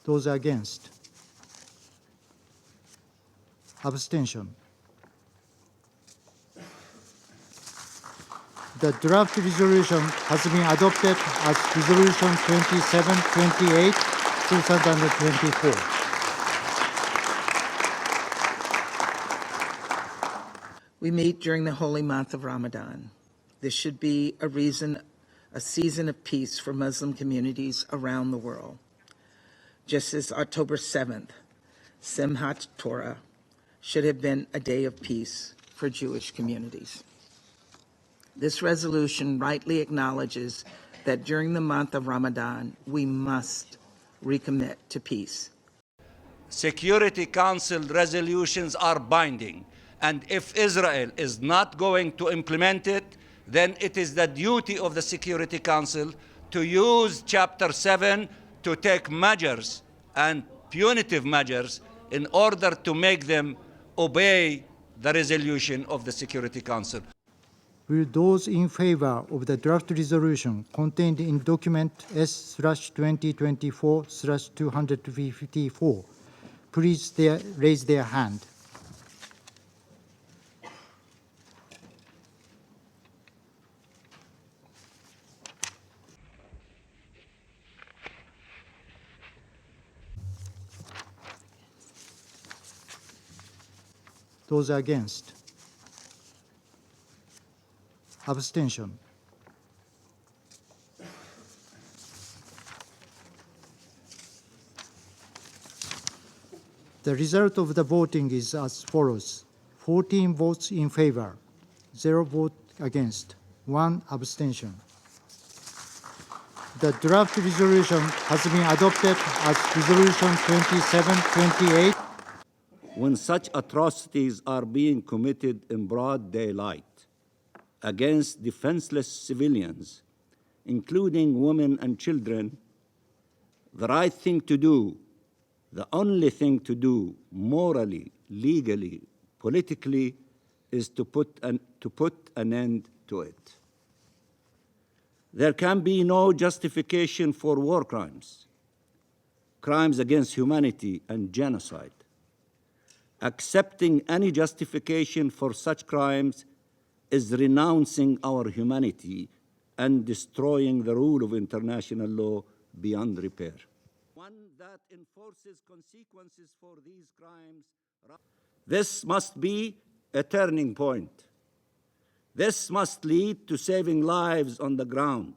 Those against? Abstention. The draft resolution has been adopted as Resolution 2728, 2024. We meet during the holy month of Ramadan. This should be a season of peace for Muslim communities around the world. Just as October 7th, Simchat Torah, should have been a day of peace for Jewish communities. This resolution rightly acknowledges that during the month of Ramadan, we must recommit to peace. Security Council resolutions are binding, and if Israel is not going to implement it, then it is the duty of the Security Council to use Chapter 7 to take measures and punitive measures in order to make them obey the resolution of the Security Council. Will those in favor of the draft resolution contained in document S/2024/254 please raise their hand? Those against? Abstention. The result of the voting is as follows: 14 votes in favor, 0 vote against, 1 abstention. The draft resolution has been adopted as Resolution 2728. When such atrocities are being committed in broad daylight against defenseless civilians, including women and children, the right thing to do, the only thing to do morally, legally, politically, is to put an end to it. There can be no justification for war crimes, crimes against humanity and genocide. Accepting any justification for such crimes is renouncing our humanity and destroying the rule of international law beyond repair. One that enforces consequences for these crimes. This must be a turning point. This must lead to saving lives on the ground.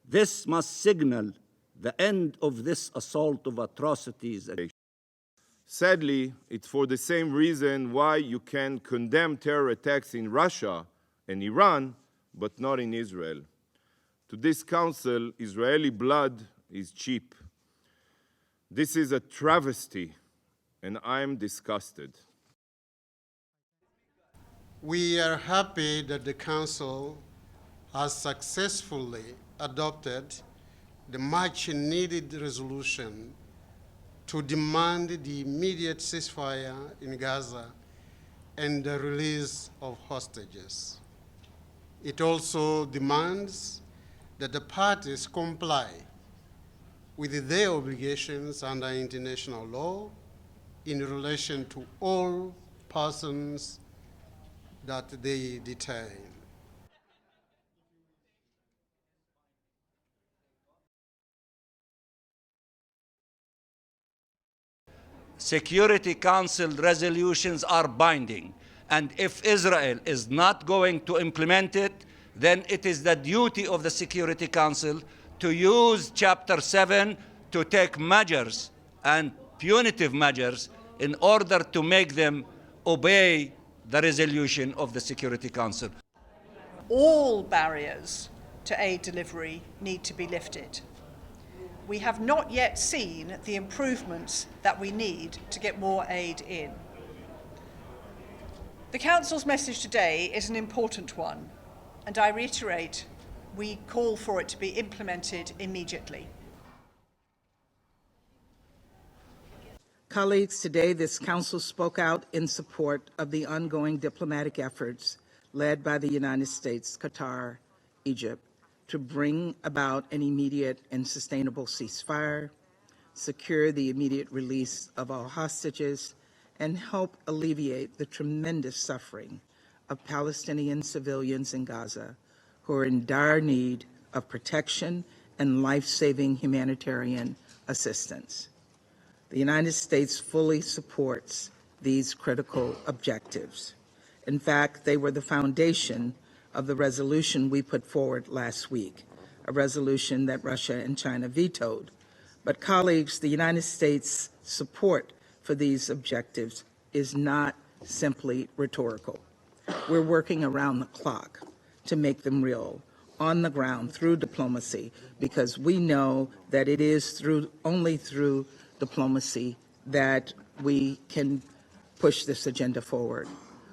This must signal the end of this assault of atrocities. Sadly, it's for the same reason why you can condemn terror attacks in Russia and Iran, but not in Israel. To this council, Israeli blood is cheap. This is a travesty, and I'm disgusted. We are happy that the Council has successfully adopted the much-needed resolution to demand the immediate ceasefire in Gaza and the release of hostages. It also demands that the parties comply with their obligations under international law in relation to all persons that they detain. Security Council resolutions are binding, and if Israel is not going to implement it, then it is the duty of the Security Council to use Chapter 7 to take measures and punitive measures in order to make them obey the resolution of the Security Council. All barriers to aid delivery need to be lifted. We have not yet seen the improvements that we need to get more aid in. The Council's message today is an important one, and I reiterate, we call for it to be implemented immediately. Colleagues, today this Council spoke out in support of the ongoing diplomatic efforts led by the United States, Qatar, Egypt, to bring about an immediate and sustainable ceasefire, secure the immediate release of all hostages, and help alleviate the tremendous suffering of Palestinian civilians in Gaza who are in dire need of protection and life-saving humanitarian assistance. The United States fully supports these critical objectives. In fact, they were the foundation of the resolution we put forward last week, a resolution that Russia and China vetoed. But colleagues, the United States' support for these objectives is not simply rhetorical. We're working around the clock to make them real, on the ground, through diplomacy, because we know that it is only through diplomacy that we can push this agenda forward.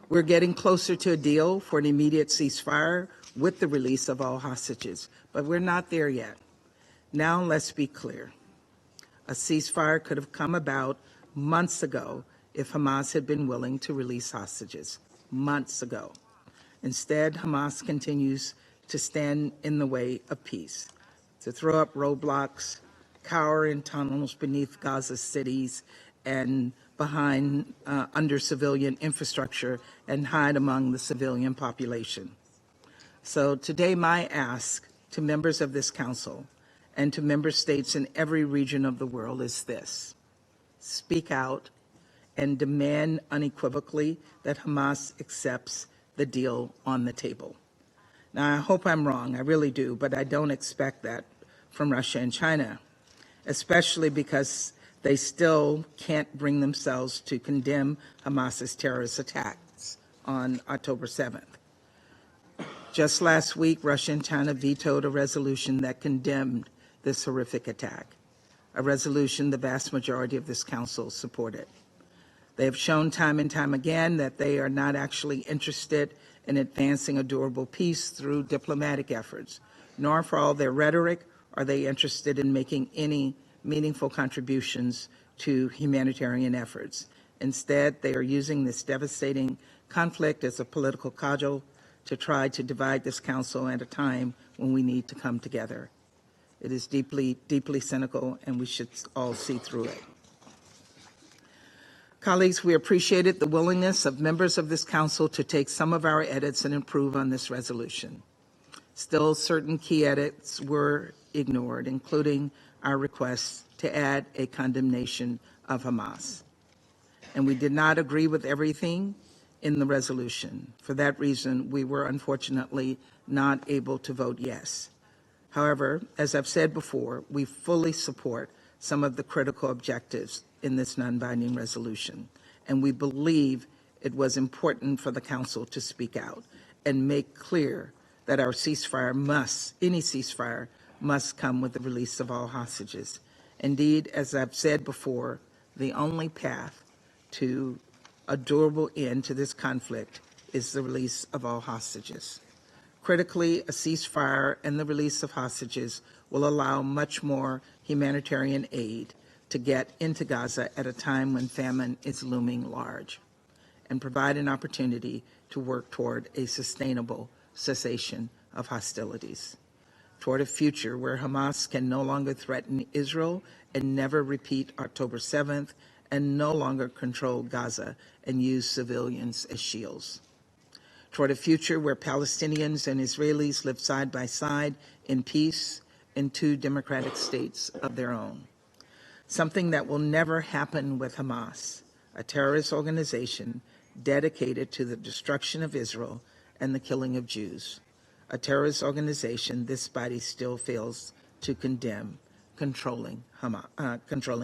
We're getting closer to a deal for an immediate ceasefire with the release of all hostages, but we're not there yet. Now let's be clear. A ceasefire could have come about months ago if Hamas had been willing to release hostages, months ago. Instead, Hamas continues to stand in the way of peace, to throw up roadblocks, cower in tunnels beneath Gaza cities and behind under civilian infrastructure and hide among the civilian population. So today my ask to members of this council and to member states in every region of the world is this: speak out and demand unequivocally that Hamas accepts the deal on the table. Now, I hope I'm wrong, I really do, but I don't expect that from Russia and China, especially because they still can't bring themselves to condemn Hamas's terrorist attacks on October 7th. Just last week, Russia and China vetoed a resolution that condemned this horrific attack, a resolution the vast majority of this council supported. They have shown time and time again that they are not actually interested in advancing a durable peace through diplomatic efforts, nor for all their rhetoric are they interested in making any meaningful contributions to humanitarian efforts. Instead, they are using this devastating conflict as a political cudgel to try to divide this council at a time when we need to come together. It is deeply, deeply cynical, and we should all see through it. Colleagues, we appreciated the willingness of members of this council to take some of our edits and improve on this resolution. Still, certain key edits were ignored, including our request to add a condemnation of Hamas. And we did not agree with everything in the resolution. For that reason, we were unfortunately not able to vote yes. However, as I've said before, we fully support some of the critical objectives in this non-binding resolution, and we believe it was important for the Council to speak out and make clear that our any ceasefire must come with the release of all hostages. Indeed, as I've said before, the only path to a durable end to this conflict is the release of all hostages. Critically, a ceasefire and the release of hostages will allow much more humanitarian aid to get into Gaza at a time when famine is looming large, and provide an opportunity to work toward a sustainable cessation of hostilities, toward a future where Hamas can no longer threaten Israel and never repeat October 7th, and no longer control Gaza and use civilians as shields, toward a future where Palestinians and Israelis live side by side in peace in two democratic states of their own, something that will never happen with Hamas, a terrorist organization dedicated to the destruction of Israel and the killing of Jews, a terrorist organization this body still fails to condemn, controlling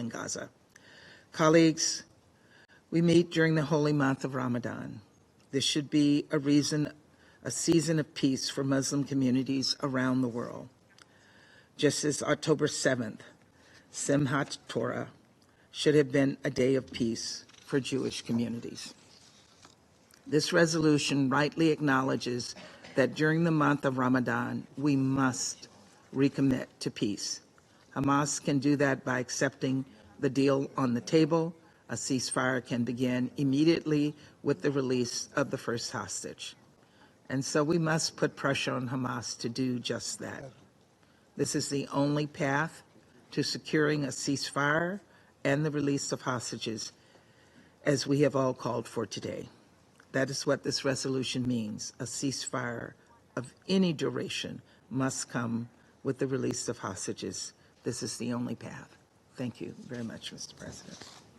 Gaza. Colleagues, we meet during the holy month of Ramadan. This should be a season of peace for Muslim communities around the world. Just as October 7th, Simchat Torah, should have been a day of peace for Jewish communities. This resolution rightly acknowledges that during the month of Ramadan, we must recommit to peace. Hamas can do that by accepting the deal on the table. A ceasefire can begin immediately with the release of the first hostage. And so we must put pressure on Hamas to do just that. This is the only path to securing a ceasefire and the release of hostages, as we have all called for today. That is what this resolution means. A ceasefire of any duration must come with the release of hostages. This is the only path. Thank you very much, Mr. President.